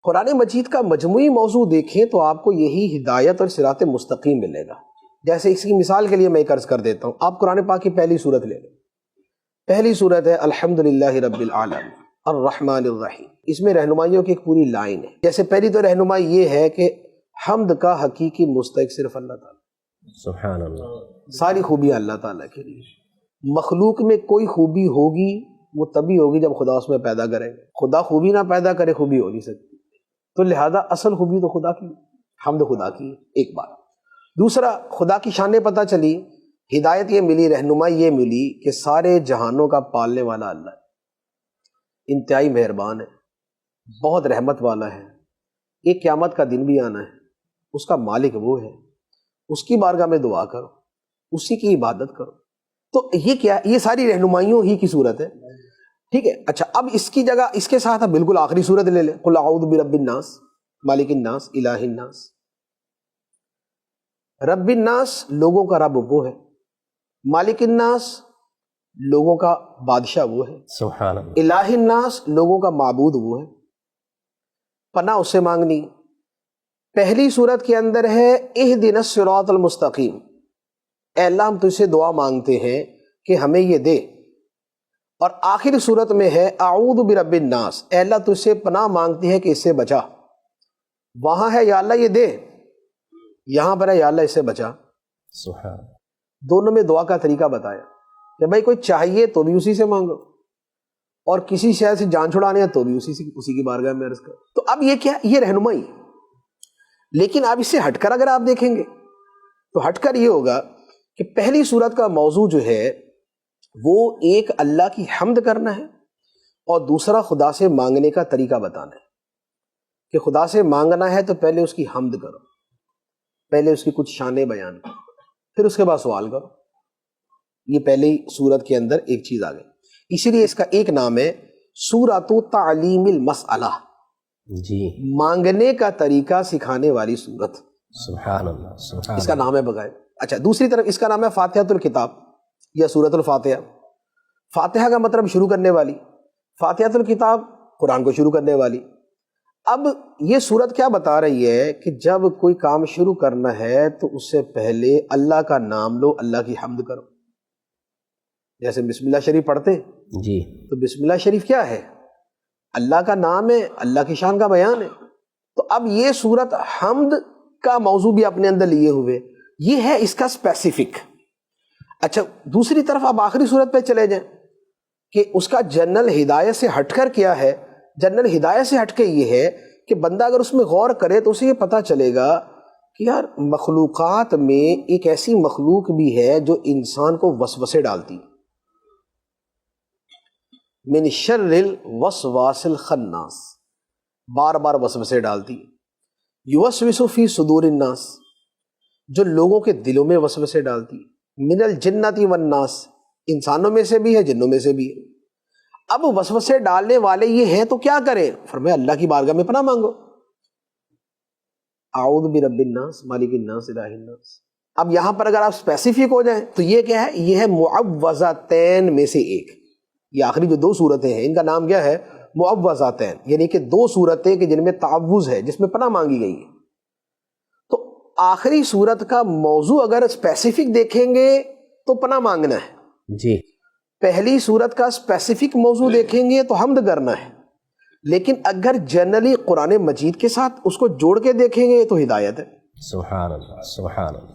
قرآن مجید کا مجموعی موضوع دیکھیں تو آپ کو یہی ہدایت اور صراط مستقیم ملے گا۔ جیسے اس کی مثال کے لیے میں ایک عرض کر دیتا ہوں، آپ قرآن پاک کی پہلی سورت لے لیں۔ پہلی سورت ہے الحمدللہ رب العالمین الرحمن الرحیم۔ اس میں رہنمائیوں کی ایک پوری لائن ہے۔ جیسے پہلی تو رہنمائی یہ ہے کہ حمد کا حقیقی مستحق صرف اللہ تعالیٰ، سبحان اللہ۔ ساری خوبیاں اللہ تعالیٰ کے لیے۔ مخلوق میں کوئی خوبی ہوگی وہ تبھی ہوگی جب خدا اس میں پیدا کرے گا۔ خدا خوبی نہ پیدا کرے خوبی ہو نہیں سکتی، تو لہذا اصل خوبی تو خدا کی، حمد خدا کی ہے، ایک بات۔ دوسرا، خدا کی شانیں پتہ چلی، ہدایت یہ ملی، رہنمائی یہ ملی کہ سارے جہانوں کا پالنے والا اللہ ہے، انتہائی مہربان ہے، بہت رحمت والا ہے، ایک قیامت کا دن بھی آنا ہے، اس کا مالک وہ ہے، اس کی بارگاہ میں دعا کرو، اسی کی عبادت کرو۔ تو یہ کیا، یہ ساری رہنمائیوں ہی کی صورت ہے، ٹھیک ہے۔ اچھا، اب اس کی جگہ اس کے ساتھ اب بالکل آخری صورت لے لیں، قل اعوذ برب الناس مالک الناس الہ الناس۔ رب الناس لوگوں کا رب وہ ہے، مالک الناس لوگوں کا بادشاہ وہ ہے، سبحان اللہ۔ الہ الناس لوگوں کا معبود وہ ہے، پناہ اس سے مانگنی۔ پہلی صورت کے اندر ہے اہدنا الصراط المستقیم، اے اللہ ہم تجھ سے دعا مانگتے ہیں کہ ہمیں یہ دے۔ اور آخری صورت میں ہے اعوذ برب الناس، اے اللہ تجھ سے پناہ مانگتے ہیں کہ اس سے بچا۔ وہاں ہے یا اللہ یہ دے، یہاں پر ہے یا اللہ اس سے بچا۔ سبحان۔ دونوں میں دعا کا طریقہ بتایا کہ بھائی کوئی چاہیے تو بھی اسی سے مانگو، اور کسی شے سے جان چھڑانے ہے تو بھی اسی کی بارگاہ میں عرض کرو۔ تو اب یہ کیا، یہ رہنمائی۔ لیکن اب اس سے ہٹ کر اگر آپ دیکھیں گے تو ہٹ کر یہ ہوگا کہ پہلی صورت کا موضوع جو ہے وہ ایک اللہ کی حمد کرنا ہے، اور دوسرا خدا سے مانگنے کا طریقہ بتانا ہے کہ خدا سے مانگنا ہے تو پہلے اس کی حمد کرو، پہلے اس کی کچھ شانیں بیان کرو، پھر اس کے بعد سوال کرو۔ یہ پہلی صورت کے اندر ایک چیز آ گئی، اسی لیے اس کا ایک نام ہے سورۃ تعلیم المسئلہ، جی، مانگنے کا طریقہ سکھانے والی صورت، سبحان اللہ، سبحان اس کا نام ہے بغیر۔ اچھا، دوسری طرف اس کا نام ہے فاتحۃ الکتاب یا سورۃ الفاتحہ۔ فاتحہ کا مطلب شروع کرنے والی، فاتحۃ الکتاب قرآن کو شروع کرنے والی۔ اب یہ صورت کیا بتا رہی ہے کہ جب کوئی کام شروع کرنا ہے تو اس سے پہلے اللہ کا نام لو، اللہ کی حمد کرو۔ جیسے بسم اللہ شریف پڑھتے ہیں جی، تو بسم اللہ شریف کیا ہے؟ اللہ کا نام ہے، اللہ کی شان کا بیان ہے۔ تو اب یہ صورت حمد کا موضوع بھی اپنے اندر لیے ہوئے، یہ ہے اس کا اسپیسیفک۔ اچھا، دوسری طرف اب آخری صورت پہ چلے جائیں کہ اس کا جنرل ہدایت سے ہٹ کر کیا ہے۔ جنرل ہدایت سے ہٹ کے یہ ہے کہ بندہ اگر اس میں غور کرے تو اسے یہ پتہ چلے گا کہ یار مخلوقات میں ایک ایسی مخلوق بھی ہے جو انسان کو وسوسے ڈالتی، من شر الوسواس الخناس، بار بار وسوسے ڈالتی، یوسوس فی صدور الناس، جو لوگوں کے دلوں میں وسوسے ڈالتی، من الجنۃ والناس، انسانوں میں سے بھی ہے جنوں میں سے بھی ہے۔ اب وسوسے ڈالنے والے یہ ہیں تو کیا کریں؟ فرمایا اللہ کی بارگاہ میں پناہ مانگو، اعوذ برب الناس مالک الناس الہ الناس۔ اب یہاں پر اگر آپ اسپیسیفک ہو جائیں تو یہ کیا ہے؟ یہ ہے معوذتین میں سے ایک۔ یہ آخری جو دو صورتیں ہیں ان کا نام کیا ہے؟ معوذتین، یعنی کہ دو صورتیں کہ جن میں تعوذ ہے، جس میں پناہ مانگی گئی ہے۔ تو آخری صورت کا موضوع اگر اسپیسیفک دیکھیں گے تو پناہ مانگنا ہے، جی، پہلی صورت کا اسپیسیفک موضوع دیکھیں گے تو حمد کرنا ہے، لیکن اگر جنرلی قرآن مجید کے ساتھ اس کو جوڑ کے دیکھیں گے تو ہدایت ہے۔ سبحان اللہ، سبحان اللہ۔